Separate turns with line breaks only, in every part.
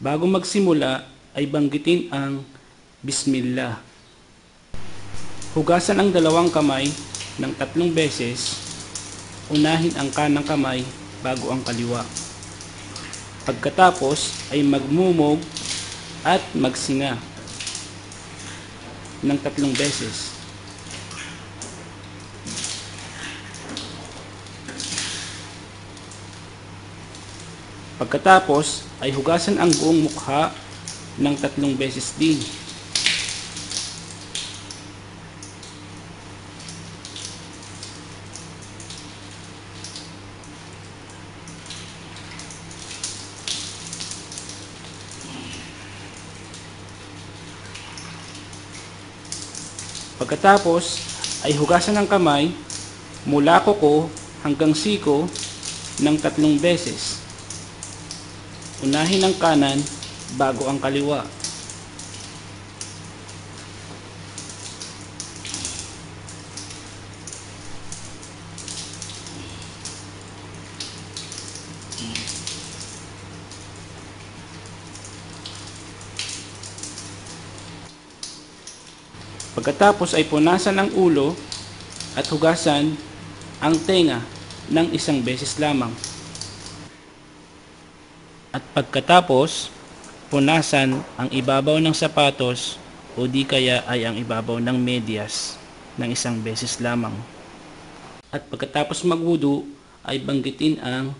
Bago magsimula ay banggitin ang Bismillah. Hugasan ang dalawang kamay ng 3 beses. Unahin ang kanang kamay bago ang kaliwa. Pagkatapos ay magmumog at magsinga ng 3 beses. Pagkatapos ay hugasan ang buong mukha ng 3 beses din. Pagkatapos ay hugasan ang kamay mula kuko hanggang siko ng 3 beses. Unahin ang kanan bago ang kaliwa. Pagkatapos ay punasan ang ulo at hugasan ang tenga ng 1 beses lamang. At pagkatapos, punasan ang ibabaw ng sapatos o di kaya ay ang ibabaw ng medyas ng 1 beses lamang. At pagkatapos magwudu ay banggitin ang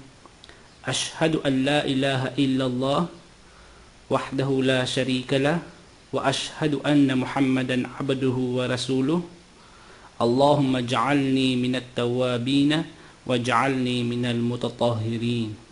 Ashhadu an la ilaha illallah wahdahu la sharika lah wa ashhadu anna Muhammadan abduhu wa rasuluh. Allahumma ja'alni minat tawwabin wa ja'alni minal mutatahhirin.